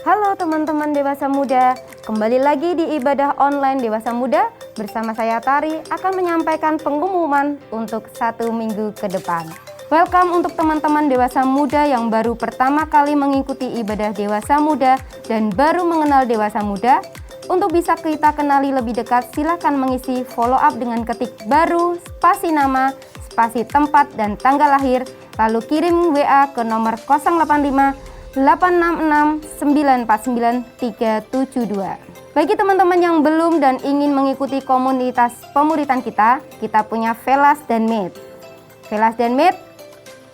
Halo teman-teman Dewasa Muda, kembali lagi di ibadah online Dewasa Muda. Bersama saya Tari akan menyampaikan pengumuman untuk 1 minggu ke depan. Welcome untuk teman-teman Dewasa Muda yang baru pertama kali mengikuti ibadah Dewasa Muda dan baru mengenal Dewasa Muda. Untuk bisa kita kenali lebih dekat, silakan mengisi follow up dengan ketik baru, spasi nama, spasi tempat dan tanggal lahir, lalu kirim WA ke nomor 085 866 949 372. Bagi teman-teman yang belum dan ingin mengikuti komunitas pemuritan kita punya Velas dan Meet. Velas dan Meet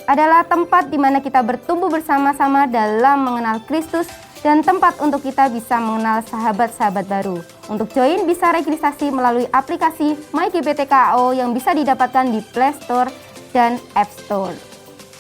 adalah tempat di mana kita bertumbuh bersama-sama dalam mengenal Kristus dan tempat untuk kita bisa mengenal sahabat-sahabat baru. Untuk join bisa registrasi melalui aplikasi MyGBTKO yang bisa didapatkan di Play Store dan App Store.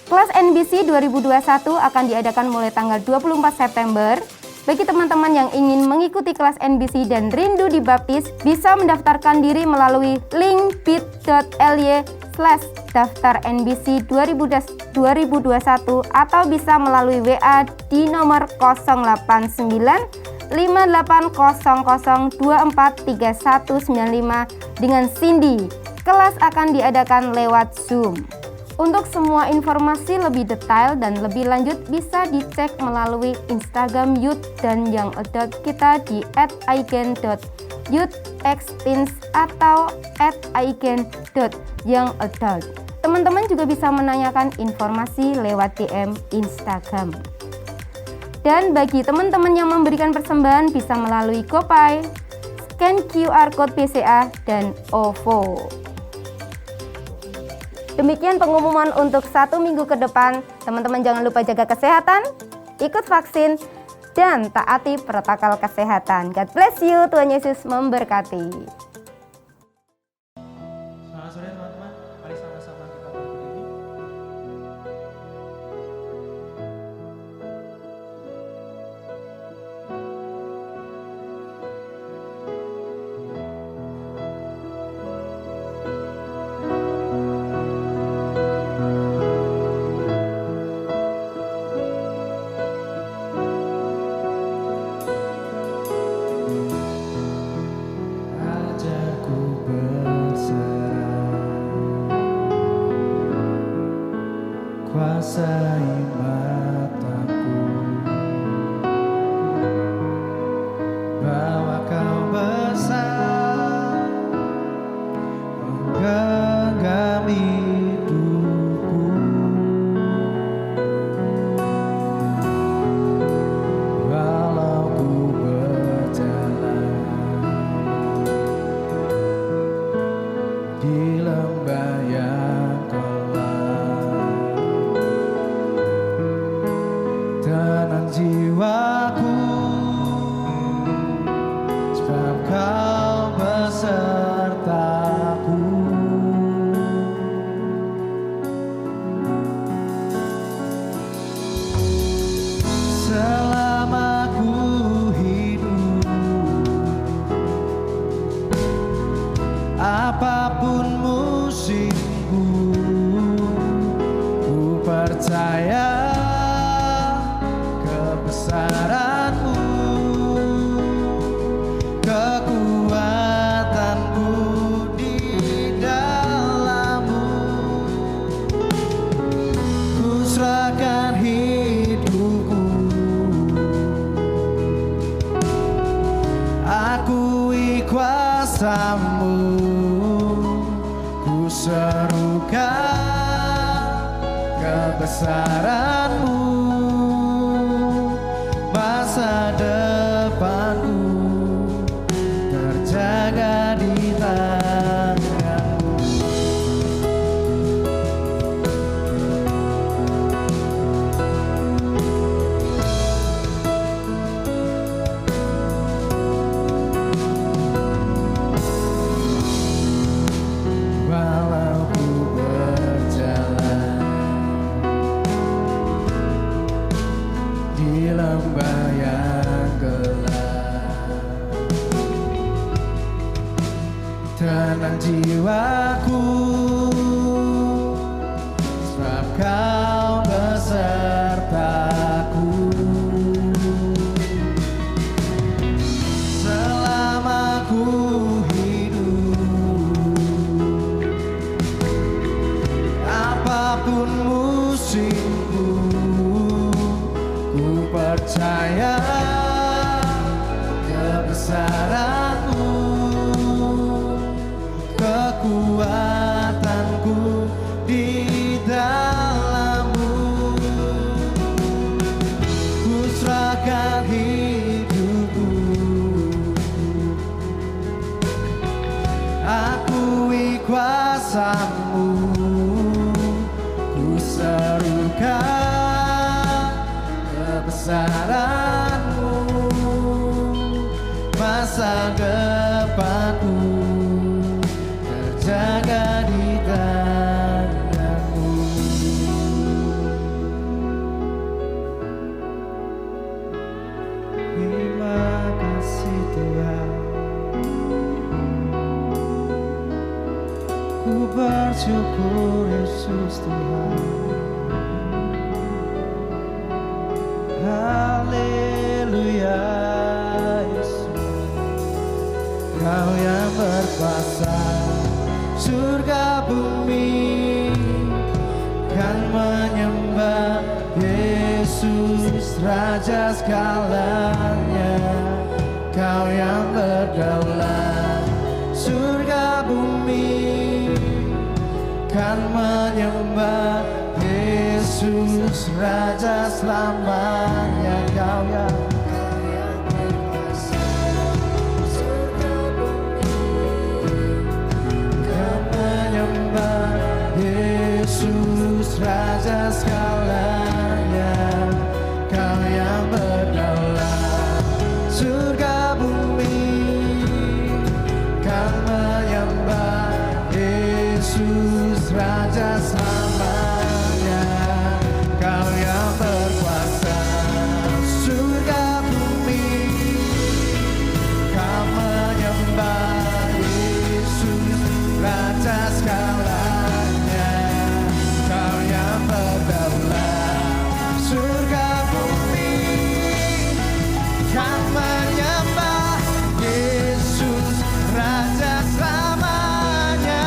Kelas NBC 2021 akan diadakan mulai tanggal 24 September. Bagi teman-teman yang ingin mengikuti kelas NBC dan rindu dibaptis, bisa mendaftarkan diri melalui link bit.ly/daftar NBC 2021 atau bisa melalui WA di nomor 089 5800243195 dengan Cindy. Kelas akan diadakan lewat Zoom. Untuk semua informasi lebih detail dan lebih lanjut bisa dicek melalui Instagram Youth dan Young Adult kita di @aigen.youthexteens atau @aigen.youngadult. Teman-teman juga bisa menanyakan informasi lewat DM Instagram. Dan bagi teman-teman yang memberikan persembahan bisa melalui GoPay, scan QR Code BCA, dan OVO. Demikian pengumuman untuk 1 minggu ke depan. Teman-teman jangan lupa jaga kesehatan, ikut vaksin, dan taati protokol kesehatan. God bless you, Tuhan Yesus memberkati. Selamat sore teman-teman, mari sama-sama kita berdiri. Ajarku berserah, kuasai mataku, bahwa kau besar, menggenggam hidupku. Walau ku berjalan di lembah yang gelap, tenang jiwaku, sebab kau besertaku. Selama ku hidup, apapun musimku, ku percaya kebesaran-Mu, kekuatanku di dalam-Mu. Ku serahkan hidupku, akui kuasa-Mu, ku serukan kebesaran-Mu, masa depanku terjaga di tangan-Mu. Walau ku berjalan apapun musimku, ku percaya kebesaran-Mu, kekuatanku di dalam-Mu. Ku serahkan hidupku, akui kuasa-Mu, ku serukan kebesaran-Mu, masa depanku terjaga di tangan-Mu. Terima kasih Tuhan, ku bersyukur Yesus Tuhan. Haleluya Yesus, Kau yang berkuasa, surga bumi kan menyembah Yesus Raja segalanya. Kau yang berdaulat, surga bumi kan menyembah Yesus Raja selamanya. Kau yang berkuasa, surga bumi kan menyembah Yesus Raja segalanya. Kau yang berdaulat, surga bumi kan menyembah Yesus Raja selamanya. Kau yang berkuasa, surga bumi kan menyembah Yesus Raja segalanya. Kau yang berdaulat, surga bumi kan menyembah Yesus Raja selamanya.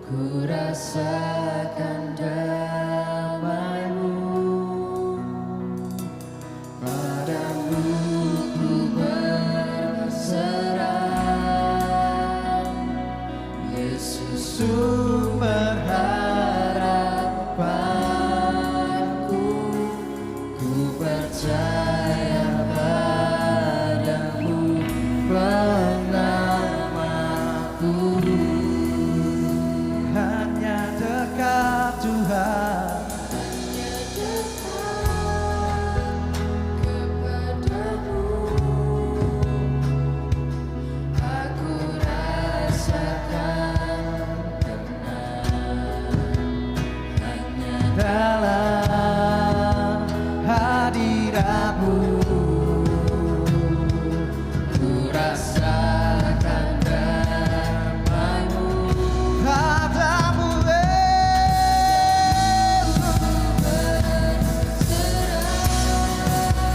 ku rasakan damai-Mu. Padamu ku berserah, Yesus sumber harapanku, ku percaya padamu penamaku. Hanya dekat Tuhan, dalam hadirat-Mu ku rasakan damai-Mu. Padamu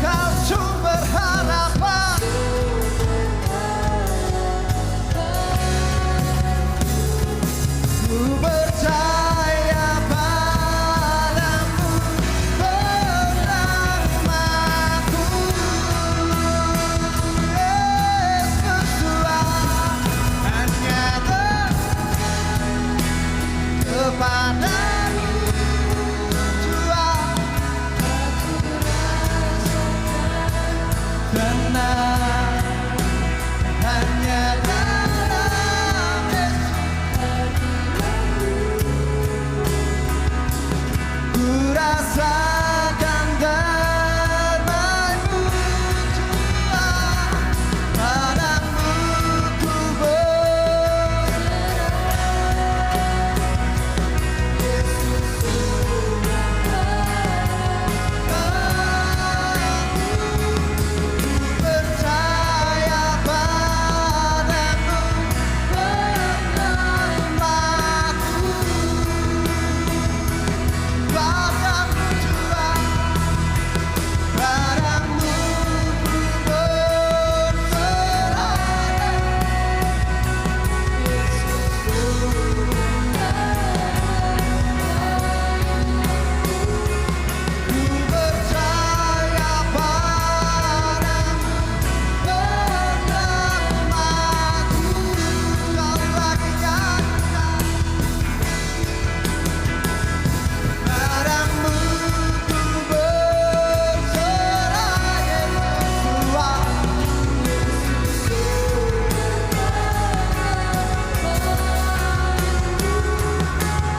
Kau sumber harapan, ku percaya padamu penamaku. Yesus Tuhan, hanya kepadamu Tuhan, tenang hanya dalam Yesus ku rasakan damai-Mu Tuhan. Padamu ku percaya padamu penamaku. Padamu Tuhan, padamu ku berserah, ku percaya padamu penamaku. Kau lagi nyanyikan, padamu ku berserah, Yesus Tuhan.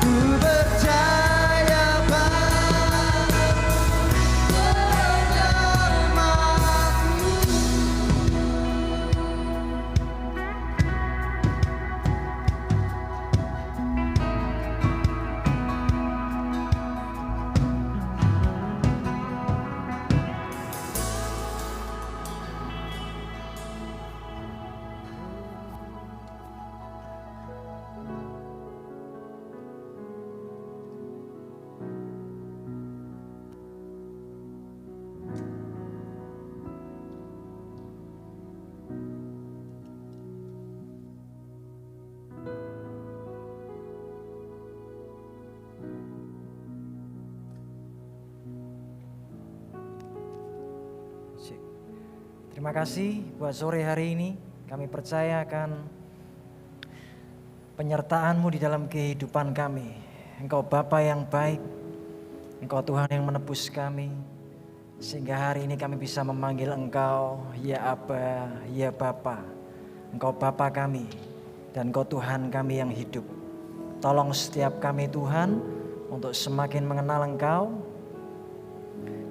Ku percaya padamu penamaku. Terima kasih buat sore hari ini. Kami percaya akan penyertaan-Mu di dalam kehidupan kami. Engkau Bapa yang baik, Engkau Tuhan yang menebus kami. Sehingga hari ini kami bisa memanggil Engkau, ya Aba, ya Bapa. Engkau Bapa kami dan Engkau Tuhan kami yang hidup. Tolong setiap kami Tuhan untuk semakin mengenal Engkau,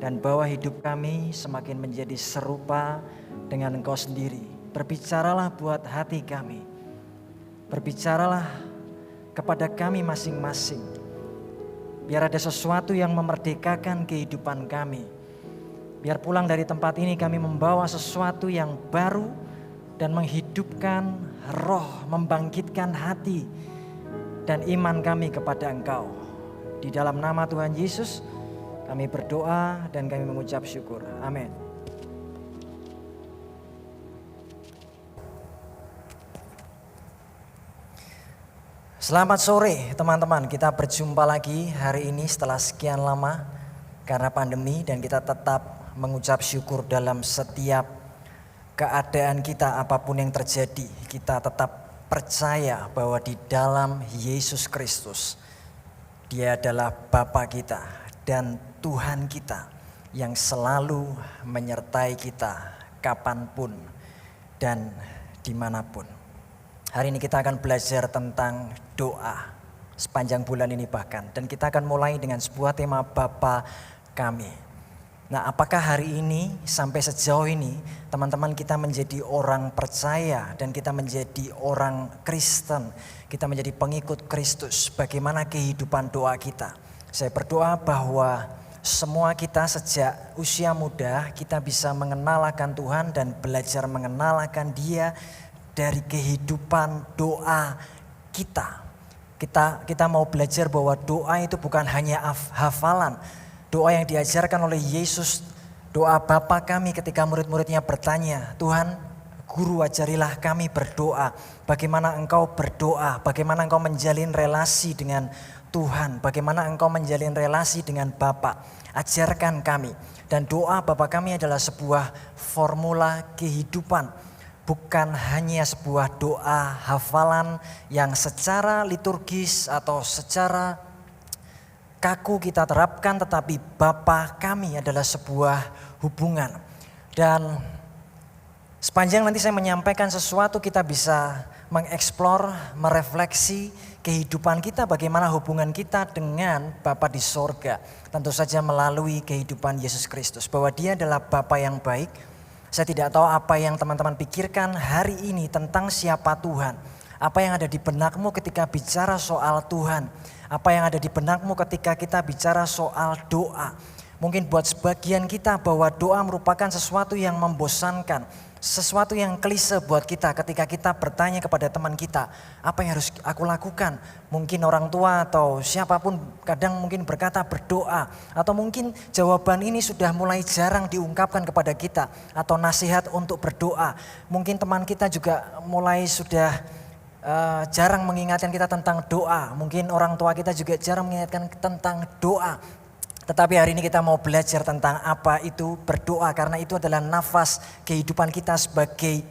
dan bawa hidup kami semakin menjadi serupa dengan Engkau sendiri. Berbicaralah buat hati kami. Berbicaralah kepada kami masing-masing. Biar ada sesuatu yang memerdekakan kehidupan kami. Biar pulang dari tempat ini kami membawa sesuatu yang baru dan menghidupkan roh, membangkitkan hati dan iman kami kepada Engkau. Di dalam nama Tuhan Yesus kami berdoa dan kami mengucap syukur. Amin. Selamat sore teman-teman, kita berjumpa lagi hari ini setelah sekian lama karena pandemi, dan kita tetap mengucap syukur dalam setiap keadaan kita apapun yang terjadi. Kita tetap percaya bahwa di dalam Yesus Kristus Dia adalah Bapa kita dan Tuhan kita yang selalu menyertai kita kapanpun dan dimanapun. Hari ini kita akan belajar tentang doa sepanjang bulan ini bahkan. Dan kita akan mulai dengan sebuah tema Bapa Kami. Nah, apakah hari ini sampai sejauh ini teman-teman kita menjadi orang percaya dan kita menjadi orang Kristen. Kita menjadi pengikut Kristus. Bagaimana kehidupan doa kita? Saya berdoa bahwa semua kita sejak usia muda kita bisa mengenal akan Tuhan dan belajar mengenal akan Dia dari kehidupan doa kita. Kita mau belajar bahwa doa itu bukan hanya hafalan. Doa yang diajarkan oleh Yesus, doa Bapa Kami ketika murid-muridnya bertanya, Tuhan, Guru ajarilah kami berdoa. Bagaimana Engkau berdoa? Bagaimana Engkau menjalin relasi dengan Tuhan? Bagaimana Engkau menjalin relasi dengan Bapa? Ajarkan kami. Dan doa Bapa Kami adalah sebuah formula kehidupan. Bukan hanya sebuah doa hafalan yang secara liturgis atau secara kaku kita terapkan, tetapi Bapa Kami adalah sebuah hubungan. Dan sepanjang nanti saya menyampaikan sesuatu, kita bisa mengeksplor, merefleksi kehidupan kita, bagaimana hubungan kita dengan Bapa di sorga. Tentu saja melalui kehidupan Yesus Kristus, bahwa Dia adalah Bapa yang baik. Saya tidak tahu apa yang teman-teman pikirkan hari ini tentang siapa Tuhan. Apa yang ada di benakmu ketika bicara soal Tuhan. Apa yang ada di benakmu ketika kita bicara soal doa. Mungkin buat sebagian kita bahwa doa merupakan sesuatu yang membosankan. Sesuatu yang klise buat kita ketika kita bertanya kepada teman kita, apa yang harus aku lakukan? Mungkin orang tua atau siapapun kadang mungkin berkata berdoa. Atau mungkin jawaban ini sudah mulai jarang diungkapkan kepada kita. Atau nasihat untuk berdoa. Mungkin teman kita juga mulai sudah jarang mengingatkan kita tentang doa. Mungkin orang tua kita juga jarang mengingatkan tentang doa. Tetapi hari ini kita mau belajar tentang apa itu berdoa, karena itu adalah nafas kehidupan kita sebagai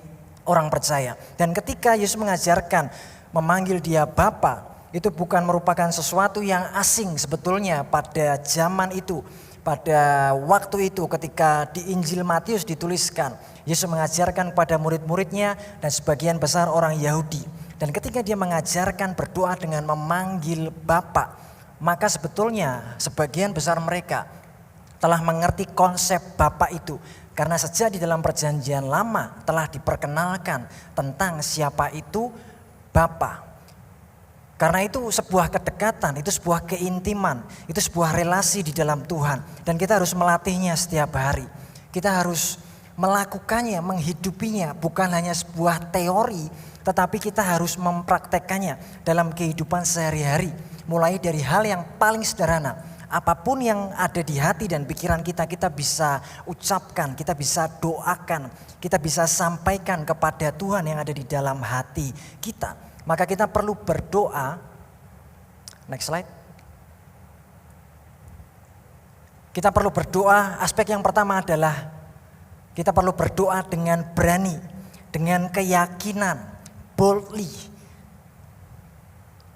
orang percaya. Dan ketika Yesus mengajarkan memanggil Dia Bapa, itu bukan merupakan sesuatu yang asing sebetulnya pada zaman itu. Pada waktu itu ketika di Injil Matius dituliskan, Yesus mengajarkan kepada murid-muridnya dan sebagian besar orang Yahudi. Dan ketika Dia mengajarkan berdoa dengan memanggil Bapa, maka sebetulnya sebagian besar mereka telah mengerti konsep Bapa itu. Karena sejak di dalam perjanjian lama telah diperkenalkan tentang siapa itu Bapa. Karena itu sebuah kedekatan, itu sebuah keintiman, itu sebuah relasi di dalam Tuhan. Dan kita harus melatihnya setiap hari. Kita harus melakukannya, menghidupinya, bukan hanya sebuah teori, tetapi kita harus mempraktekkannya dalam kehidupan sehari-hari. Mulai dari hal yang paling sederhana, apapun yang ada di hati dan pikiran kita, kita bisa ucapkan, kita bisa doakan, kita bisa sampaikan kepada Tuhan yang ada di dalam hati kita. Maka kita perlu berdoa. Next slide. Kita perlu berdoa, aspek yang pertama adalah kita perlu berdoa dengan berani, dengan keyakinan, boldly.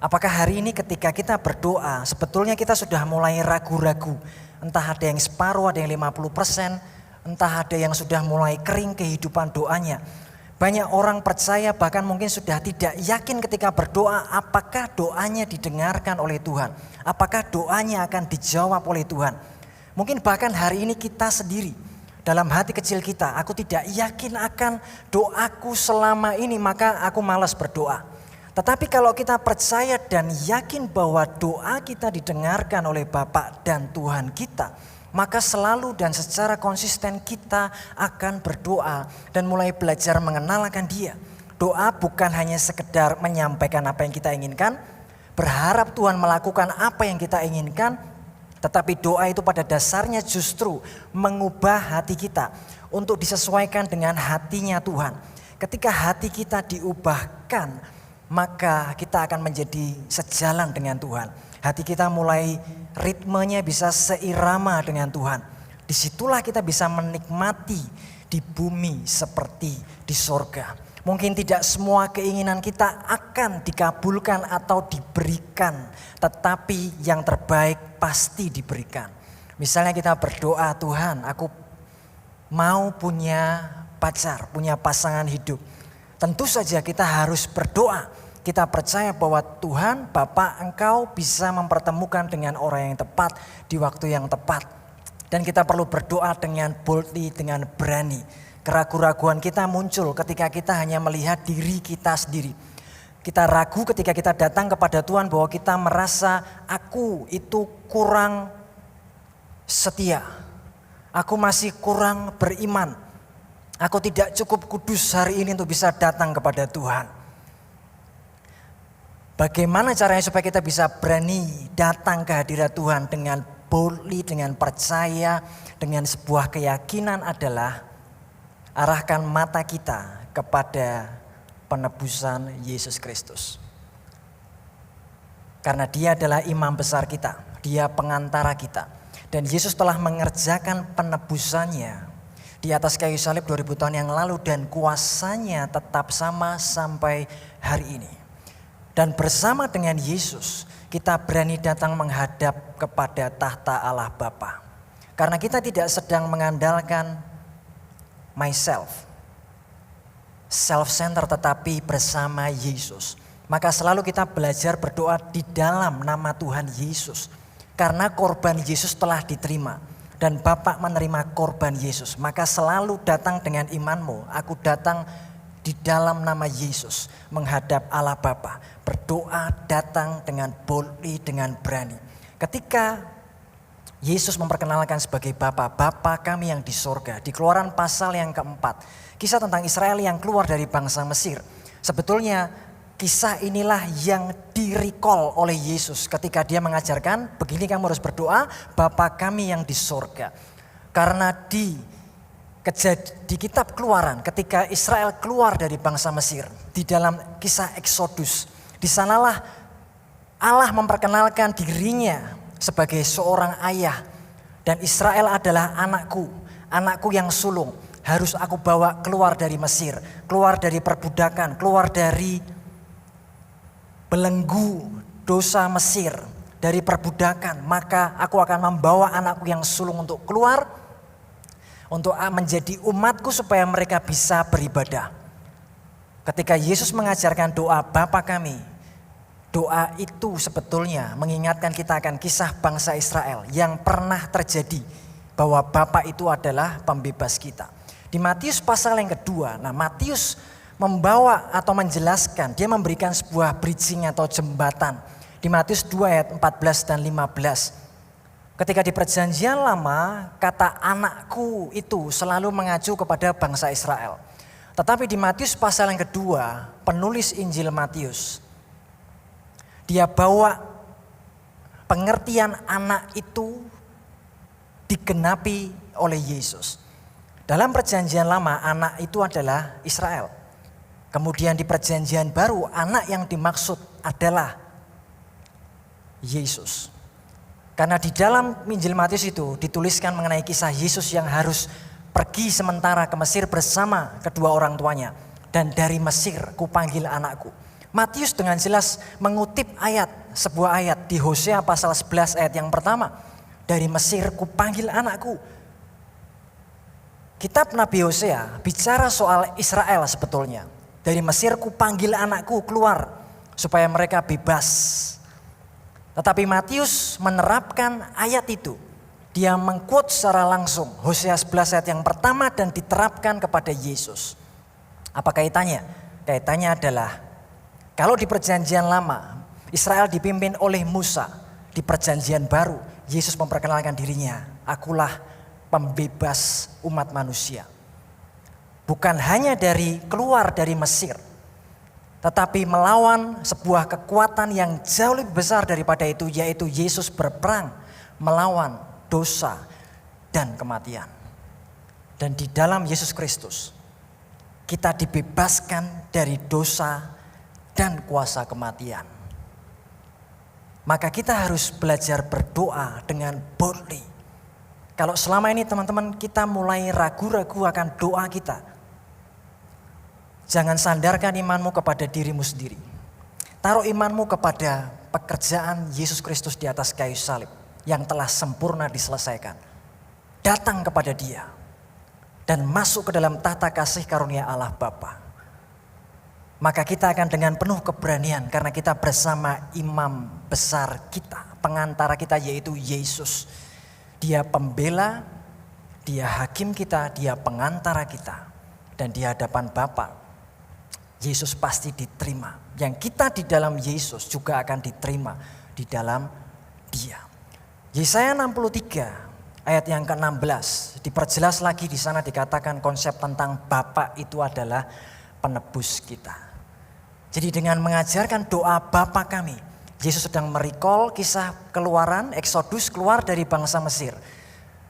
Apakah hari ini ketika kita berdoa, sebetulnya kita sudah mulai ragu-ragu. Entah ada yang separuh, ada yang 50%, entah ada yang sudah mulai kering kehidupan doanya. Banyak orang percaya bahkan mungkin sudah tidak yakin ketika berdoa, apakah doanya didengarkan oleh Tuhan. Apakah doanya akan dijawab oleh Tuhan. Mungkin bahkan hari ini kita sendiri, dalam hati kecil kita, aku tidak yakin akan doaku selama ini, maka aku malas berdoa. Tetapi kalau kita percaya dan yakin bahwa doa kita didengarkan oleh Bapa dan Tuhan kita, maka selalu dan secara konsisten kita akan berdoa dan mulai belajar mengenal akan Dia. Doa bukan hanya sekedar menyampaikan apa yang kita inginkan, berharap Tuhan melakukan apa yang kita inginkan, tetapi doa itu pada dasarnya justru mengubah hati kita untuk disesuaikan dengan hatinya Tuhan. Ketika hati kita diubahkan, maka kita akan menjadi sejalan dengan Tuhan. Hati kita mulai ritmenya bisa seirama dengan Tuhan. Disitulah kita bisa menikmati di bumi seperti di sorga. Mungkin tidak semua keinginan kita akan dikabulkan atau diberikan, tetapi yang terbaik pasti diberikan. Misalnya kita berdoa, Tuhan, aku mau punya pacar, punya pasangan hidup. Tentu saja kita harus berdoa. Kita percaya bahwa Tuhan, Bapa, Engkau bisa mempertemukan dengan orang yang tepat di waktu yang tepat. Dan kita perlu berdoa dengan boldly, dengan berani. Keraguan-raguan kita muncul ketika kita hanya melihat diri kita sendiri. Kita ragu ketika kita datang kepada Tuhan bahwa kita merasa aku itu kurang setia. Aku masih kurang beriman. Aku tidak cukup kudus hari ini untuk bisa datang kepada Tuhan. Bagaimana caranya supaya kita bisa berani datang ke hadirat Tuhan dengan boldly, dengan percaya, dengan sebuah keyakinan adalah arahkan mata kita kepada penebusan Yesus Kristus. Karena Dia adalah imam besar kita, Dia pengantara kita. Dan Yesus telah mengerjakan penebusannya di atas kayu salib 2000 tahun yang lalu dan kuasanya tetap sama sampai hari ini. Dan bersama dengan Yesus kita berani datang menghadap kepada tahta Allah Bapa. Karena kita tidak sedang mengandalkan myself, self-centered, tetapi bersama Yesus. Maka selalu kita belajar berdoa di dalam nama Tuhan Yesus. Karena korban Yesus telah diterima dan Bapa menerima korban Yesus. Maka selalu datang dengan imanmu. Aku datang di dalam nama Yesus menghadap Allah Bapa. Berdoa datang dengan boldly, dengan berani. Ketika Yesus memperkenalkan sebagai Bapa kami yang di sorga. Di Keluaran pasal yang keempat. Kisah tentang Israel yang keluar dari bangsa Mesir. Sebetulnya kisah inilah yang di-recall oleh Yesus ketika dia mengajarkan begini kamu harus berdoa Bapa kami yang di sorga. Karena di kitab Keluaran ketika Israel keluar dari bangsa Mesir. Di dalam kisah Eksodus. Di sanalah Allah memperkenalkan dirinya sebagai seorang ayah. Dan Israel adalah anakku yang sulung. Harus aku bawa keluar dari Mesir, keluar dari perbudakan, keluar dari belenggu dosa Mesir, dari perbudakan. Maka aku akan membawa anakku yang sulung untuk keluar, untuk menjadi umatku supaya mereka bisa beribadah. Ketika Yesus mengajarkan doa Bapa kami, doa itu sebetulnya mengingatkan kita akan kisah bangsa Israel yang pernah terjadi bahwa Bapa itu adalah pembebas kita. Di Matius pasal yang kedua, Matius membawa atau menjelaskan, dia memberikan sebuah bridging atau jembatan. Di Matius 2 ayat 14 dan 15. Ketika di perjanjian lama, kata anakku itu selalu mengacu kepada bangsa Israel. Tetapi di Matius pasal yang kedua, penulis Injil Matius, dia bawa pengertian anak itu digenapi oleh Yesus. Dalam perjanjian lama anak itu adalah Israel. Kemudian di perjanjian baru anak yang dimaksud adalah Yesus. Karena di dalam Injil Matius itu dituliskan mengenai kisah Yesus yang harus pergi sementara ke Mesir bersama kedua orang tuanya. Dan dari Mesir kupanggil anakku. Matius dengan jelas mengutip sebuah ayat di Hosea pasal 11 ayat yang pertama. Dari Mesir kupanggil anakku. Kitab Nabi Hosea bicara soal Israel sebetulnya. Dari Mesir kupanggil anakku keluar supaya mereka bebas. Tetapi Matius menerapkan ayat itu. Dia mengquote secara langsung Hosea 11 ayat yang pertama dan diterapkan kepada Yesus. Apa kaitannya? Kaitannya adalah kalau di perjanjian lama Israel dipimpin oleh Musa, di perjanjian baru Yesus memperkenalkan dirinya, akulah pembebas umat manusia. Bukan hanya keluar dari Mesir, tetapi melawan sebuah kekuatan yang jauh lebih besar daripada itu, yaitu Yesus berperang melawan dosa dan kematian. Dan di dalam Yesus Kristus kita dibebaskan dari dosa dan kuasa kematian. Maka kita harus belajar berdoa dengan boldly. Kalau selama ini teman-teman kita mulai ragu-ragu akan doa kita, jangan sandarkan imanmu kepada dirimu sendiri. Taruh imanmu kepada pekerjaan Yesus Kristus di atas kayu salib yang telah sempurna diselesaikan. Datang kepada Dia dan masuk ke dalam tata kasih karunia Allah Bapa. Maka kita akan dengan penuh keberanian karena kita bersama imam besar kita, pengantara kita yaitu Yesus. Dia pembela, Dia hakim kita, Dia pengantara kita. Dan di hadapan Bapa, Yesus pasti diterima. Yang kita di dalam Yesus juga akan diterima di dalam Dia. Yesaya 63 ayat yang ke-16 diperjelas lagi, di sana dikatakan konsep tentang Bapa itu adalah penebus kita. Jadi dengan mengajarkan doa Bapa kami, Yesus sedang merecall kisah keluaran, Exodus, keluar dari bangsa Mesir.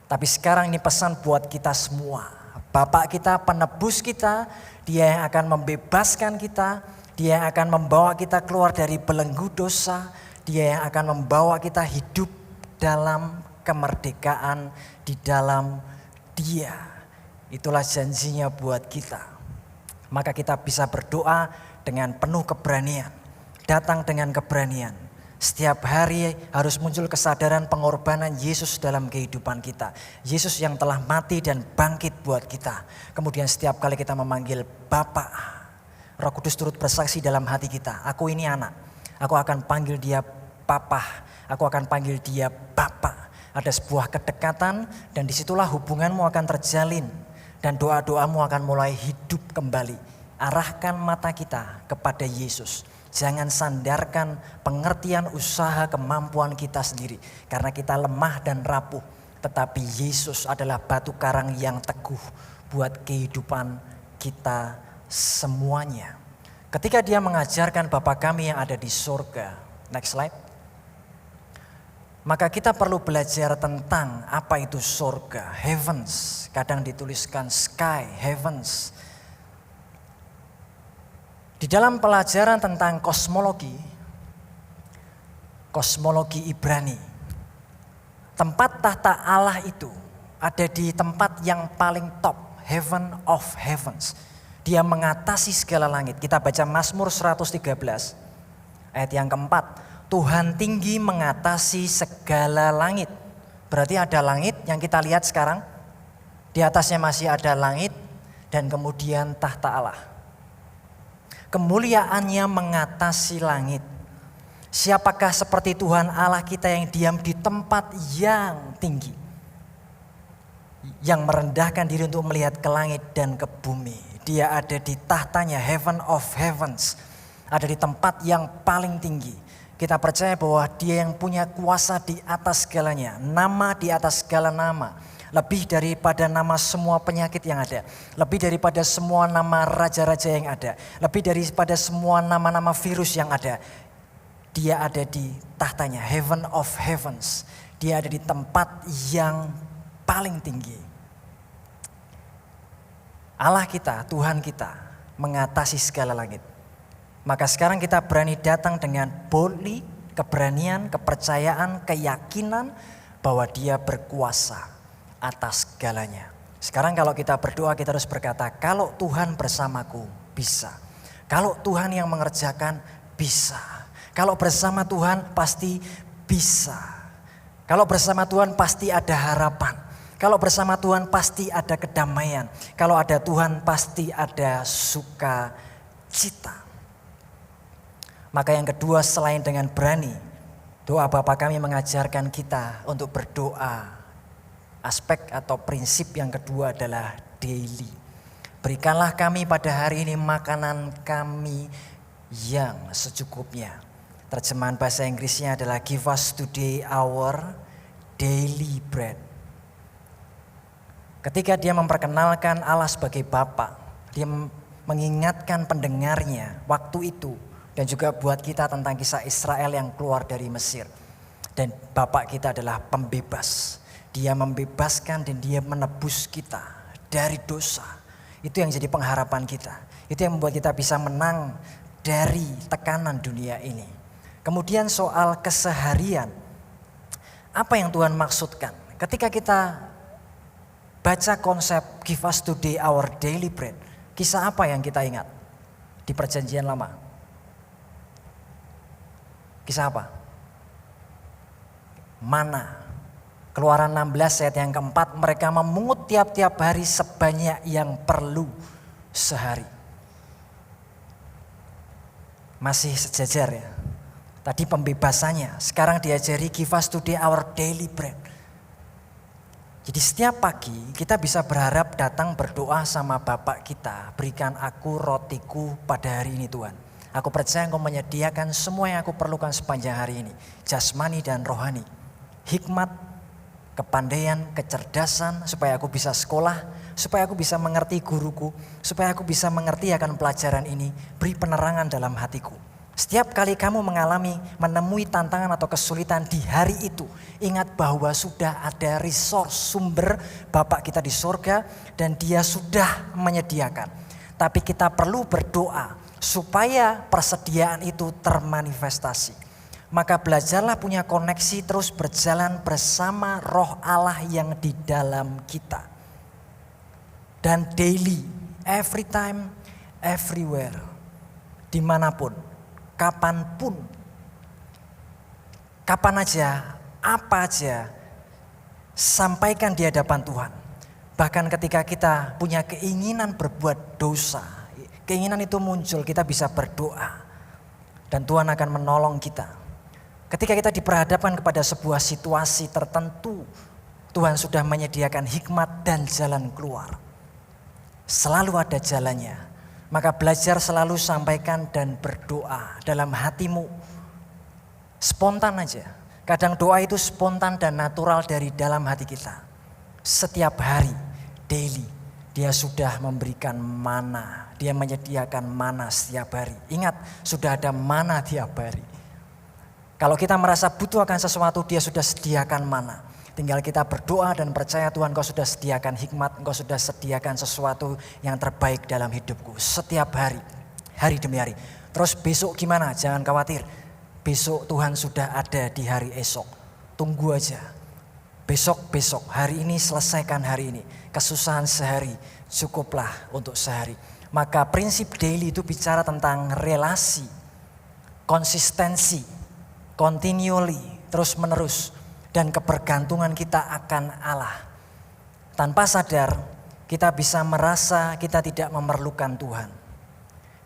Tapi sekarang ini pesan buat kita semua. Bapa kita, penebus kita, Dia yang akan membebaskan kita, Dia yang akan membawa kita keluar dari belenggu dosa, Dia yang akan membawa kita hidup dalam kemerdekaan di dalam Dia. Itulah janjinya buat kita. Maka kita bisa berdoa dengan penuh keberanian, datang dengan keberanian. Setiap hari harus muncul kesadaran pengorbanan Yesus dalam kehidupan kita. Yesus yang telah mati dan bangkit buat kita. Kemudian setiap kali kita memanggil Bapa, Roh Kudus turut bersaksi dalam hati kita. Aku ini anak, aku akan panggil dia Papa, aku akan panggil dia Bapa. Ada sebuah kedekatan dan disitulah hubunganmu akan terjalin. Dan doa-doamu akan mulai hidup kembali. Arahkan mata kita kepada Yesus. Jangan sandarkan pengertian usaha kemampuan kita sendiri. Karena kita lemah dan rapuh. Tetapi Yesus adalah batu karang yang teguh buat kehidupan kita semuanya. Ketika Dia mengajarkan Bapa kami yang ada di surga. Next slide. Maka kita perlu belajar tentang apa itu surga, heavens. Kadang dituliskan sky, heavens. Di dalam pelajaran tentang kosmologi Ibrani, tempat tahta Allah itu ada di tempat yang paling top, heaven of heavens. Dia mengatasi segala langit. Kita baca Mazmur 113 ayat yang keempat. Tuhan tinggi mengatasi segala langit. Berarti ada langit yang kita lihat sekarang. Di atasnya masih ada langit dan kemudian tahta Allah. Kemuliaannya mengatasi langit. Siapakah seperti Tuhan Allah kita yang diam di tempat yang tinggi. Yang merendahkan diri untuk melihat ke langit dan ke bumi. Dia ada di tahtanya, heaven of heavens. Ada di tempat yang paling tinggi. Kita percaya bahwa Dia yang punya kuasa di atas segalanya. Nama di atas segala nama. Lebih daripada nama semua penyakit yang ada. Lebih daripada semua nama raja-raja yang ada. Lebih daripada semua nama-nama virus yang ada. Dia ada di tahtanya, heaven of heavens. Dia ada di tempat yang paling tinggi. Allah kita, Tuhan kita mengatasi segala langit. Maka sekarang kita berani datang dengan boldly, keberanian, kepercayaan, keyakinan bahwa Dia berkuasa atas segalanya. Sekarang kalau kita berdoa kita harus berkata, kalau Tuhan bersamaku bisa. Kalau Tuhan yang mengerjakan bisa. Kalau bersama Tuhan pasti bisa. Kalau bersama Tuhan pasti ada harapan. Kalau bersama Tuhan pasti ada kedamaian. Kalau ada Tuhan pasti ada sukacita. Maka yang kedua selain dengan berani, doa Bapa kami mengajarkan kita untuk berdoa. Aspek atau prinsip yang kedua adalah daily. Berikanlah kami pada hari ini makanan kami yang secukupnya. Terjemahan bahasa Inggrisnya adalah give us today our daily bread. Ketika Dia memperkenalkan Allah sebagai Bapa, Dia mengingatkan pendengarnya waktu itu. Dan juga buat kita tentang kisah Israel yang keluar dari Mesir. Dan Bapa kita adalah pembebas. Dia membebaskan dan Dia menebus kita dari dosa. Itu yang jadi pengharapan kita. Itu yang membuat kita bisa menang dari tekanan dunia ini. Kemudian soal keseharian, apa yang Tuhan maksudkan? Ketika kita baca konsep give us today our daily bread, kisah apa yang kita ingat di perjanjian lama? Kisah apa? Mana. Keluaran 16 ayat yang keempat, mereka memungut tiap-tiap hari sebanyak yang perlu sehari. Masih sejajar ya. Tadi pembebasannya, sekarang diajari give us today our daily bread. Jadi setiap pagi kita bisa berharap datang berdoa sama Bapak kita, berikan aku rotiku pada hari ini Tuhan. Aku percaya Engkau menyediakan semua yang aku perlukan sepanjang hari ini, jasmani dan rohani. Hikmat, kepandaian, kecerdasan supaya aku bisa sekolah, supaya aku bisa mengerti guruku, supaya aku bisa mengerti akan pelajaran ini, beri penerangan dalam hatiku. Setiap kali kamu menemui tantangan atau kesulitan di hari itu, ingat bahwa sudah ada resource, sumber Bapak kita di sorga dan Dia sudah menyediakan. Tapi kita perlu berdoa supaya persediaan itu termanifestasi. Maka belajarlah punya koneksi terus berjalan bersama Roh Allah yang di dalam kita. Dan daily, every time, everywhere, dimanapun, kapanpun, kapan aja, apa aja, sampaikan di hadapan Tuhan. Bahkan ketika kita punya keinginan berbuat dosa, keinginan itu muncul, kita bisa berdoa. Dan Tuhan akan menolong kita. Ketika kita diperhadapkan kepada sebuah situasi tertentu, Tuhan sudah menyediakan hikmat dan jalan keluar. Selalu ada jalannya. Maka belajar selalu sampaikan dan berdoa dalam hatimu. Spontan aja. Kadang doa itu spontan dan natural dari dalam hati kita. Setiap hari, daily, Dia sudah memberikan mana. Dia menyediakan mana setiap hari. Ingat, sudah ada mana tiap hari. Kalau kita merasa butuh akan sesuatu, Dia sudah sediakan mana. Tinggal kita berdoa dan percaya Tuhan Engkau sudah sediakan hikmat, Engkau sudah sediakan sesuatu yang terbaik dalam hidupku. Setiap hari, hari demi hari. Terus besok gimana? Jangan khawatir. Besok Tuhan sudah ada di hari esok. Tunggu aja. Besok, hari ini selesaikan hari ini. Kesusahan sehari, cukuplah untuk sehari. Maka prinsip daily itu bicara tentang relasi, konsistensi, continually, terus menerus. Dan kebergantungan kita akan Allah. Tanpa sadar kita bisa merasa kita tidak memerlukan Tuhan.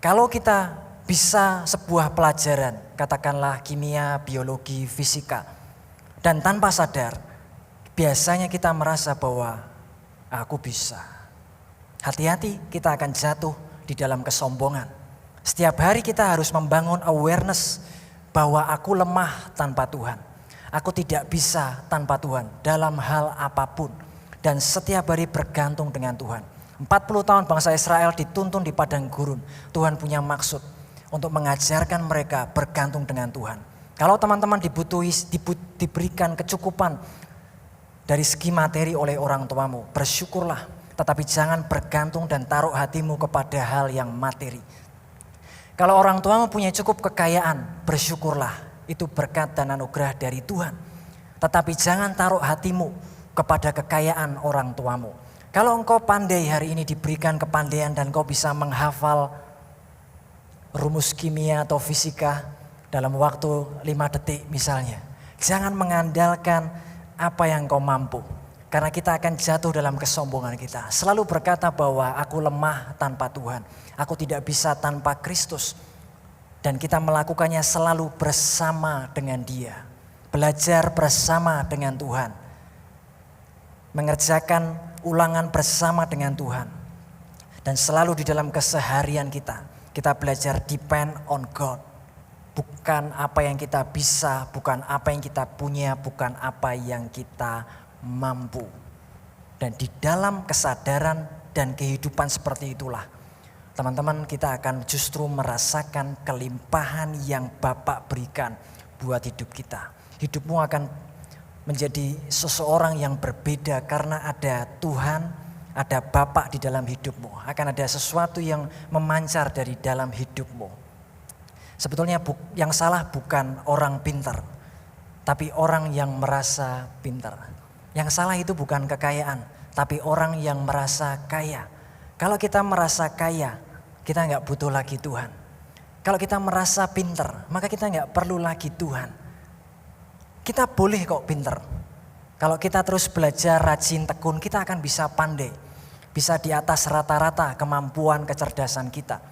Kalau kita bisa sebuah pelajaran, katakanlah kimia, biologi, fisika. Dan tanpa sadar biasanya kita merasa bahwa aku bisa. Hati-hati, kita akan jatuh di dalam kesombongan. Setiap hari kita harus membangun awareness bahwa aku lemah tanpa Tuhan. Aku tidak bisa tanpa Tuhan dalam hal apapun. Dan setiap hari bergantung dengan Tuhan. 40 tahun bangsa Israel dituntun di padang gurun. Tuhan punya maksud untuk mengajarkan mereka bergantung dengan Tuhan. Kalau teman-teman diberikan kecukupan dari segi materi oleh orang tuamu, bersyukurlah. Tetapi jangan bergantung dan taruh hatimu kepada hal yang materi. Kalau orang tuamu punya cukup kekayaan, bersyukurlah. Itu berkat dan anugerah dari Tuhan. Tetapi jangan taruh hatimu kepada kekayaan orang tuamu. Kalau engkau pandai hari ini diberikan kepandaian dan engkau bisa menghafal rumus kimia atau fisika dalam waktu 5 detik misalnya. Jangan mengandalkan apa yang engkau mampu. Karena kita akan jatuh dalam kesombongan kita. Selalu berkata bahwa aku lemah tanpa Tuhan. Aku tidak bisa tanpa Kristus. Dan kita melakukannya selalu bersama dengan Dia. Belajar bersama dengan Tuhan. Mengerjakan ulangan bersama dengan Tuhan. Dan selalu di dalam keseharian kita. Kita belajar depend on God. Bukan apa yang kita bisa, bukan apa yang kita punya, bukan apa yang kita mampu. Dan di dalam kesadaran dan kehidupan seperti itulah, teman-teman, kita akan justru merasakan kelimpahan yang Bapa berikan buat hidup kita. Hidupmu akan menjadi seseorang yang berbeda karena ada Tuhan, ada Bapa di dalam hidupmu. Akan ada sesuatu yang memancar dari dalam hidupmu. Sebetulnya yang salah bukan orang pintar, tapi orang yang merasa pintar. Yang salah itu bukan kekayaan, tapi orang yang merasa kaya. Kalau kita merasa kaya, kita nggak butuh lagi Tuhan. Kalau kita merasa pintar, maka kita nggak perlu lagi Tuhan. Kita boleh kok pintar. Kalau kita terus belajar rajin tekun, kita akan bisa pandai. Bisa di atas rata-rata kemampuan kecerdasan kita.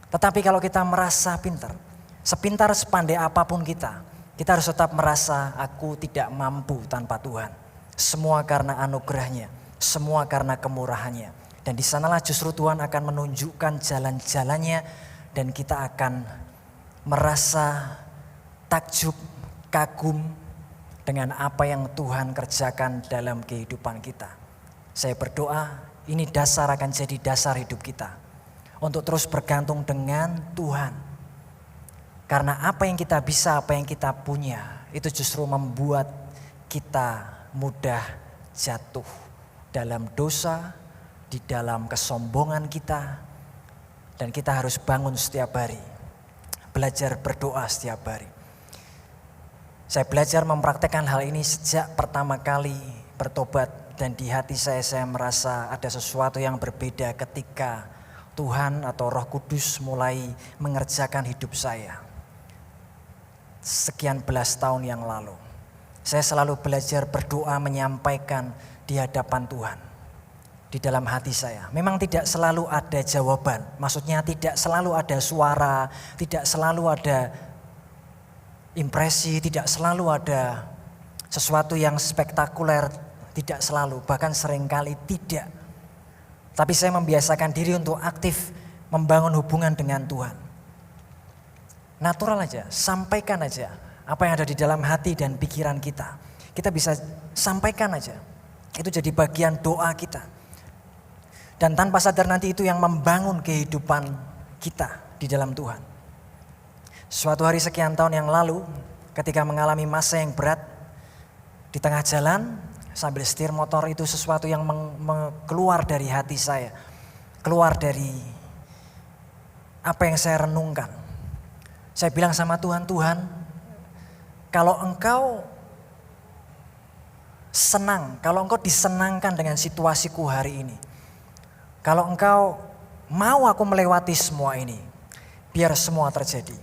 Tetapi kalau kita merasa pintar, sepintar sepandai apapun kita harus tetap merasa aku tidak mampu tanpa Tuhan. Semua karena anugerahnya, semua karena kemurahannya. Dan di sanalah justru Tuhan akan menunjukkan jalan-jalannya dan kita akan merasa takjub, kagum dengan apa yang Tuhan kerjakan dalam kehidupan kita. Saya berdoa ini dasar akan jadi dasar hidup kita untuk terus bergantung dengan Tuhan. Karena apa yang kita bisa, apa yang kita punya, itu justru membuat kita mudah jatuh dalam dosa, di dalam kesombongan kita. Dan kita harus bangun setiap hari, belajar berdoa setiap hari. Saya belajar mempraktekkan hal ini sejak pertama kali bertobat. Dan di hati saya merasa ada sesuatu yang berbeda ketika Tuhan atau Roh Kudus mulai mengerjakan hidup saya. Sekian belas tahun yang lalu, saya selalu belajar berdoa menyampaikan di hadapan Tuhan. Di dalam hati saya, memang tidak selalu ada jawaban. Maksudnya tidak selalu ada suara, tidak selalu ada impresi, tidak selalu ada sesuatu yang spektakuler, tidak selalu, bahkan seringkali tidak. Tapi saya membiasakan diri untuk aktif membangun hubungan dengan Tuhan. Natural aja, sampaikan aja apa yang ada di dalam hati dan pikiran kita. Kita bisa sampaikan aja, itu jadi bagian doa kita. Dan tanpa sadar nanti itu yang membangun kehidupan kita di dalam Tuhan. Suatu hari sekian tahun yang lalu, ketika mengalami masa yang berat, di tengah jalan sambil setir motor itu sesuatu yang keluar dari hati saya. Keluar dari apa yang saya renungkan. Saya bilang sama Tuhan, Tuhan, kalau Engkau senang, kalau Engkau disenangkan dengan situasiku hari ini, kalau Engkau mau aku melewati semua ini, biar semua terjadi.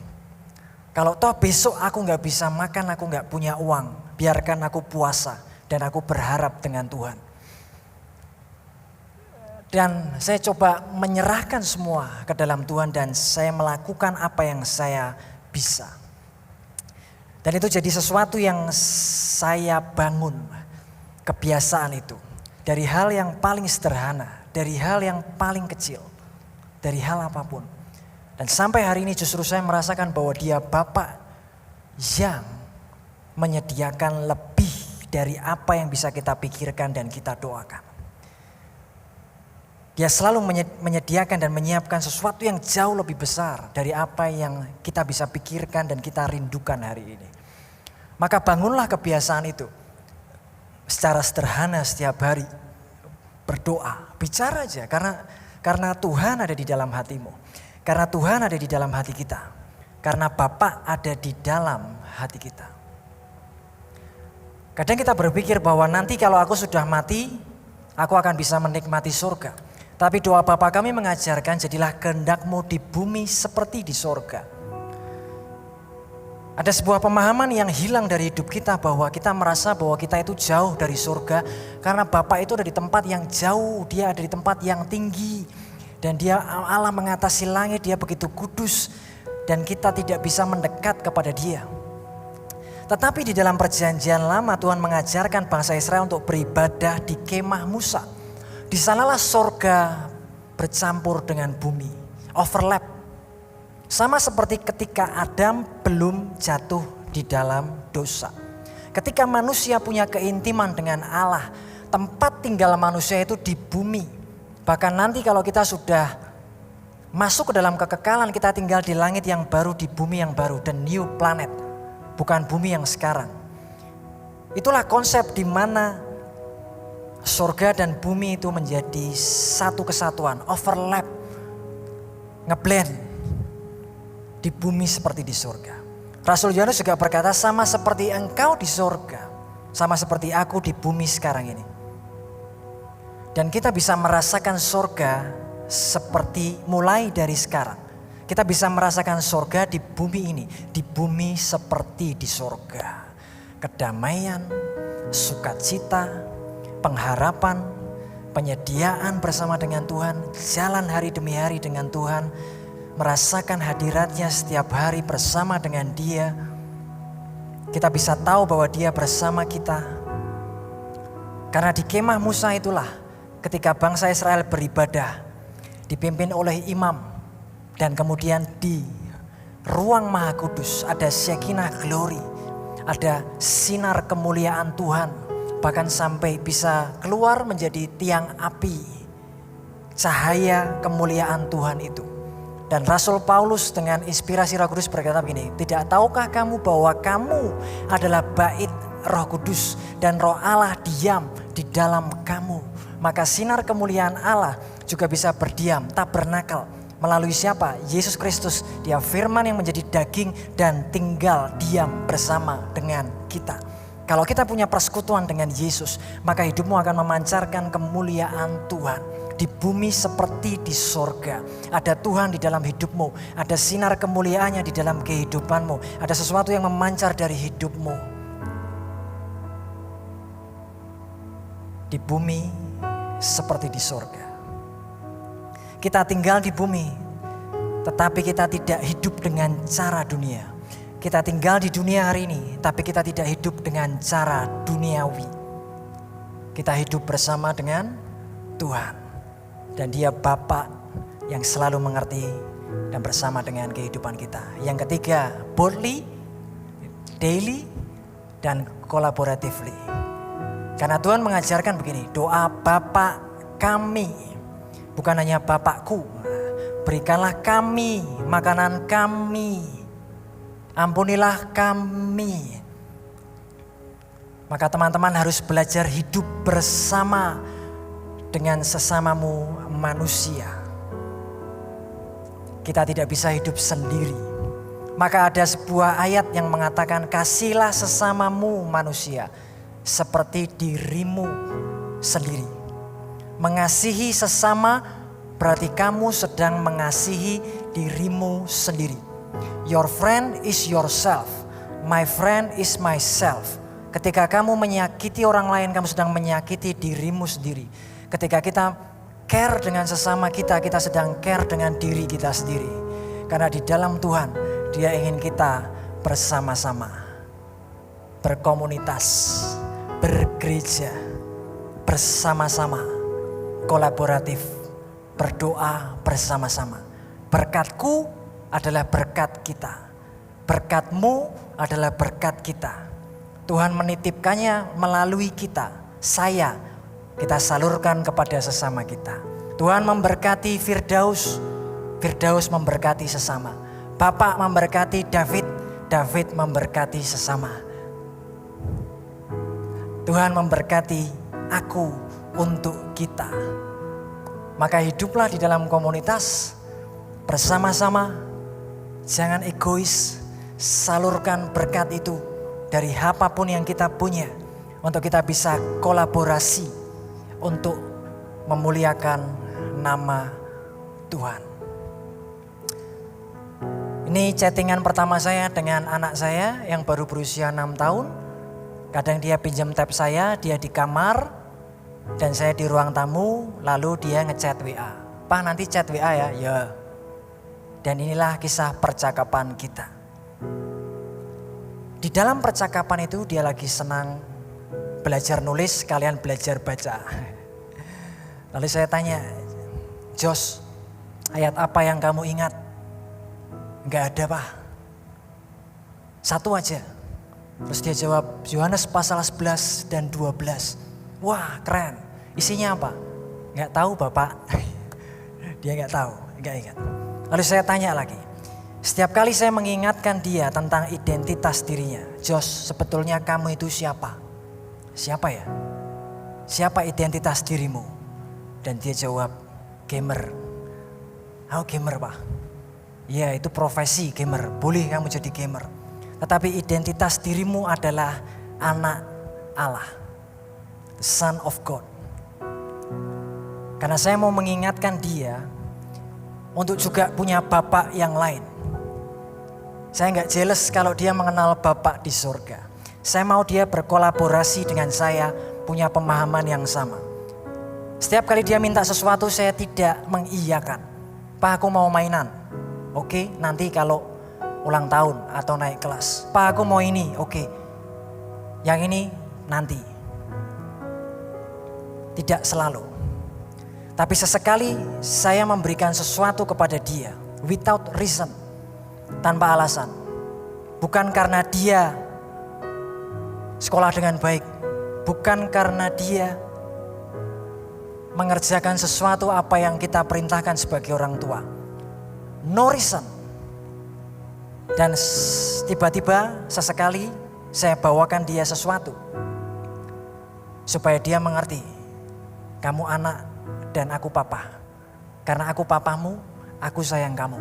Kalau toh besok aku gak bisa makan, aku gak punya uang, biarkan aku puasa dan aku berharap dengan Tuhan. Dan saya coba menyerahkan semua ke dalam Tuhan dan saya melakukan apa yang saya bisa. Dan itu jadi sesuatu yang saya bangun, kebiasaan itu. Dari hal yang paling sederhana, dari hal yang paling kecil, dari hal apapun. Dan sampai hari ini justru saya merasakan bahwa Dia Bapa yang menyediakan lebih dari apa yang bisa kita pikirkan dan kita doakan. Dia selalu menyediakan dan menyiapkan sesuatu yang jauh lebih besar dari apa yang kita bisa pikirkan dan kita rindukan hari ini. Maka bangunlah kebiasaan itu. Secara sederhana setiap hari berdoa, bicara aja karena Tuhan ada di dalam hatimu. Karena Tuhan ada di dalam hati kita. Karena Bapa ada di dalam hati kita. Kadang kita berpikir bahwa nanti kalau aku sudah mati, aku akan bisa menikmati surga. Tapi doa Bapa kami mengajarkan jadilah kehendak-Mu di bumi seperti di surga. Ada sebuah pemahaman yang hilang dari hidup kita bahwa kita merasa bahwa kita itu jauh dari surga. Karena Bapa itu ada di tempat yang jauh, Dia ada di tempat yang tinggi. Dan Dia Allah mengatasi langit, Dia begitu kudus. Dan kita tidak bisa mendekat kepada Dia. Tetapi di dalam perjanjian lama Tuhan mengajarkan bangsa Israel untuk beribadah di kemah Musa. Di sanalah sorga bercampur dengan bumi, overlap. Sama seperti ketika Adam belum jatuh di dalam dosa. Ketika manusia punya keintiman dengan Allah, tempat tinggal manusia itu di bumi. Bahkan nanti kalau kita sudah masuk ke dalam kekekalan, kita tinggal di langit yang baru, di bumi yang baru, the new planet. Bukan bumi yang sekarang. Itulah konsep di mana surga dan bumi itu menjadi satu kesatuan, overlap, ngeblend. di bumi seperti di surga. Rasul Yohanes juga berkata, sama seperti engkau di surga, sama seperti aku di bumi sekarang ini. Dan kita bisa merasakan surga seperti mulai dari sekarang. Kita bisa merasakan surga di bumi ini, di bumi seperti di surga. Kedamaian, sukacita, pengharapan, penyediaan bersama dengan Tuhan, jalan hari demi hari dengan Tuhan, merasakan hadiratnya setiap hari bersama dengan Dia. Kita bisa tahu bahwa Dia bersama kita. Karena di kemah Musa itulah ketika bangsa Israel beribadah, dipimpin oleh imam, dan kemudian di ruang Maha Kudus ada Shekinah glory, ada sinar kemuliaan Tuhan, bahkan sampai bisa keluar menjadi tiang api, cahaya kemuliaan Tuhan itu. Dan Rasul Paulus dengan inspirasi Roh Kudus berkata begini, tidak tahukah kamu bahwa kamu adalah bait Roh Kudus dan Roh Allah diam di dalam kamu. Maka sinar kemuliaan Allah juga bisa berdiam, tabernakel. Melalui siapa? Yesus Kristus. Dia firman yang menjadi daging dan tinggal diam bersama dengan kita. Kalau kita punya persekutuan dengan Yesus, maka hidupmu akan memancarkan kemuliaan Tuhan. Di bumi seperti di sorga. Ada Tuhan di dalam hidupmu. Ada sinar kemuliaannya di dalam kehidupanmu. Ada sesuatu yang memancar dari hidupmu. Di bumi seperti di sorga. Kita tinggal di bumi, tetapi kita tidak hidup dengan cara dunia. Kita tinggal di dunia hari ini, tapi kita tidak hidup dengan cara duniawi. Kita hidup bersama dengan Tuhan. Dan Dia Bapa yang selalu mengerti dan bersama dengan kehidupan kita. Yang ketiga, boldly, daily, dan collaboratively. Karena Tuhan mengajarkan begini, doa Bapa kami. Bukan hanya Bapakku, berikanlah kami makanan kami, ampunilah kami. Maka teman-teman harus belajar hidup bersama dengan sesamamu manusia. Kita tidak bisa hidup sendiri. Maka ada sebuah ayat yang mengatakan, kasihlah sesamamu manusia seperti dirimu sendiri. Mengasihi sesama berarti kamu sedang mengasihi dirimu sendiri. Your friend is yourself. My friend is myself. Ketika kamu menyakiti orang lain, kamu sedang menyakiti dirimu sendiri. Ketika kita care dengan sesama kita, kita sedang care dengan diri kita sendiri. Karena di dalam Tuhan, Dia ingin kita bersama-sama, berkomunitas, bergereja, bersama-sama, kolaboratif, berdoa bersama-sama. Berkatku adalah berkat kita. Berkatmu adalah berkat kita. Tuhan menitipkannya melalui kita. Kita salurkan kepada sesama kita. Tuhan memberkati Firdaus. Firdaus memberkati sesama. Bapak memberkati David. David memberkati sesama. Tuhan memberkati aku untuk kita. Maka hiduplah di dalam komunitas bersama-sama. Jangan egois. Salurkan berkat itu dari apapun yang kita punya, untuk kita bisa kolaborasi untuk memuliakan nama Tuhan. Ini chattingan pertama saya dengan anak saya yang baru berusia 6 tahun. Kadang dia pinjam tab saya, dia di kamar dan saya di ruang tamu, lalu dia ngechat WA. Pak, nanti chat WA ya? Ya. Dan inilah kisah percakapan kita. Di dalam percakapan itu dia lagi senang belajar nulis, kalian belajar baca. Lalu saya tanya, Jos, ayat apa yang kamu ingat? Enggak ada, Pak. Satu aja. Terus dia jawab, Yohanes pasal 11 dan 12. Wah, keren. Isinya apa? Enggak tahu, Bapak. Dia enggak tahu, enggak ingat. Lalu saya tanya lagi. Setiap kali saya mengingatkan dia tentang identitas dirinya. Jos, sebetulnya kamu itu siapa? Siapa ya? Siapa identitas dirimu? Dan dia jawab, gamer. Aku gamer, Pak. Ya, itu profesi gamer, boleh kamu jadi gamer. Tetapi identitas dirimu adalah anak Allah, the Son of God. Karena saya mau mengingatkan dia untuk juga punya Bapak yang lain. Saya nggak jealous kalau dia mengenal Bapak di surga. Saya mau dia berkolaborasi dengan saya, punya pemahaman yang sama. Setiap kali dia minta sesuatu saya tidak mengiyakan. Pak, aku mau mainan. Oke, nanti kalau ulang tahun atau naik kelas. Pak, aku mau ini. Oke. Yang ini nanti. Tidak selalu. Tapi sesekali saya memberikan sesuatu kepada dia without reason, tanpa alasan. Bukan karena dia sekolah dengan baik, bukan karena dia mengerjakan sesuatu apa yang kita perintahkan sebagai orang tua. No reason. Dan tiba-tiba sesekali saya bawakan dia sesuatu supaya dia mengerti, kamu anak dan aku papa. Karena aku papamu, aku sayang kamu.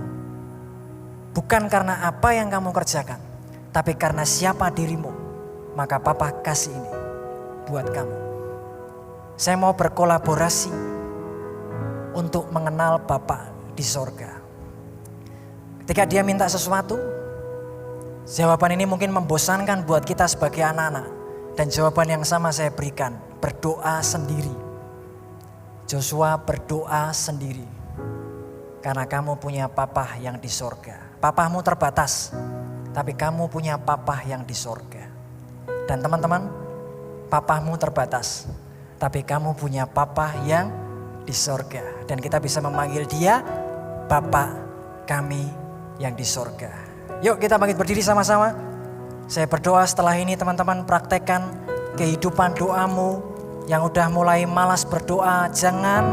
Bukan karena apa yang kamu kerjakan, tapi karena siapa dirimu, maka papa kasih ini buat kamu. Saya mau berkolaborasi untuk mengenal Bapa di sorga. Ketika dia minta sesuatu, jawaban ini mungkin membosankan buat kita sebagai anak-anak. Dan jawaban yang sama saya berikan, berdoa sendiri. Joshua berdoa sendiri. Karena kamu punya Papa yang di sorga. Papamu terbatas, tapi kamu punya Papa yang di sorga. Dan teman-teman, papamu terbatas, tapi kamu punya Papa yang di sorga. Dan kita bisa memanggil dia Bapa kami yang di sorga. Yuk kita bangkit berdiri sama-sama. Saya berdoa setelah ini teman-teman praktekkan kehidupan doamu yang udah mulai malas berdoa. Jangan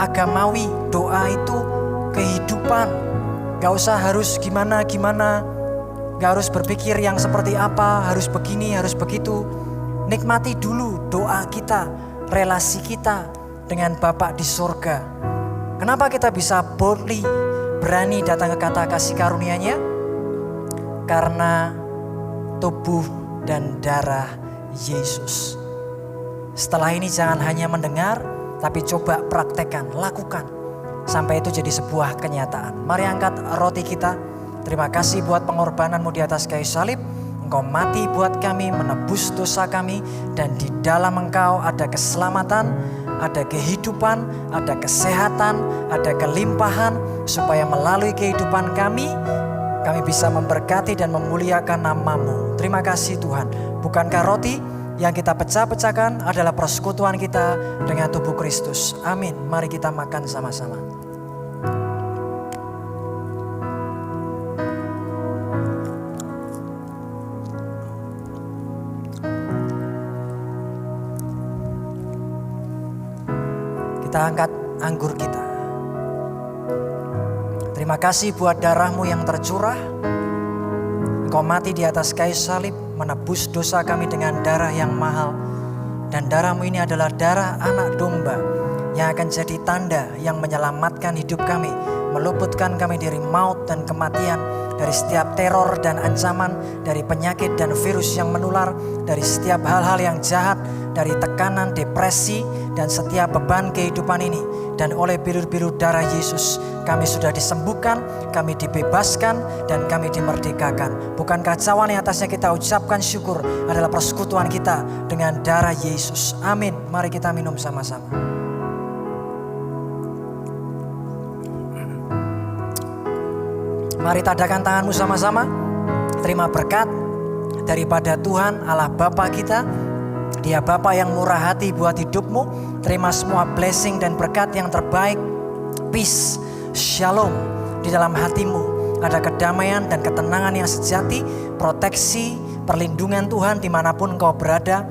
agamawi, doa itu kehidupan. Gak usah harus gimana-gimana, gak harus berpikir yang seperti apa, harus begini, harus begitu. Nikmati dulu doa kita, relasi kita dengan Bapa di surga. Kenapa kita bisa boldly berani datang ke kata kasih karunia-Nya? Karena tubuh dan darah Yesus. Setelah ini jangan hanya mendengar, tapi coba praktekkan, lakukan. Sampai itu jadi sebuah kenyataan. Mari angkat roti kita. Terima kasih buat pengorbananmu di atas kayu salib. Engkau mati buat kami, menebus dosa kami. Dan di dalam Engkau ada keselamatan, ada kehidupan, ada kesehatan, ada kelimpahan. Supaya melalui kehidupan kami bisa memberkati dan memuliakan nama-Mu. Terima kasih Tuhan. Bukankah roti yang kita pecah-pecahkan adalah persekutuan kita dengan tubuh Kristus. Amin. Mari kita makan sama-sama. Kita angkat anggur kita. Terima kasih buat darah-Mu yang tercurah. Engkau mati di atas kayu salib, menebus dosa kami dengan darah yang mahal. Dan darah-Mu ini adalah darah anak domba yang akan jadi tanda yang menyelamatkan hidup kami, meluputkan kami dari maut dan kematian, dari setiap teror dan ancaman, dari penyakit dan virus yang menular, dari setiap hal-hal yang jahat, dari tekanan, depresi, dan setiap beban kehidupan ini. Dan oleh biru-biru darah Yesus, kami sudah disembuhkan, kami dibebaskan, dan kami dimerdekakan. Bukan kacauan yang atasnya kita ucapkan syukur adalah persekutuan kita dengan darah Yesus. Amin. Mari kita minum sama-sama. Mari tadakan tanganmu sama-sama. Terima berkat daripada Tuhan Allah Bapa kita. Dia Bapa yang murah hati buat hidupmu. Terima semua blessing dan berkat yang terbaik. Peace, shalom di dalam hatimu. Ada kedamaian dan ketenangan yang sejati. Proteksi, perlindungan Tuhan dimanapun engkau berada.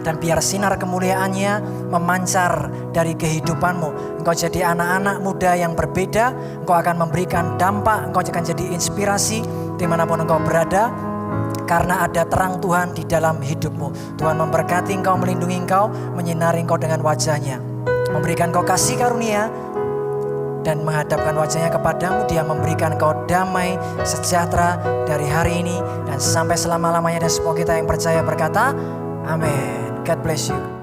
Dan biar sinar kemuliaan-Nya memancar dari kehidupanmu. Engkau jadi anak-anak muda yang berbeda. Engkau akan memberikan dampak. Engkau akan jadi inspirasi dimanapun engkau berada. Karena ada terang Tuhan di dalam hidupmu. Tuhan memberkati engkau, melindungi engkau, menyinari engkau dengan wajah-Nya. Memberikan engkau kasih karunia, dan menghadapkan wajahnya kepadamu. Dia memberikan engkau damai sejahtera dari hari ini dan sampai selama-lamanya. Dan semua kita yang percaya berkata, amin. God bless you.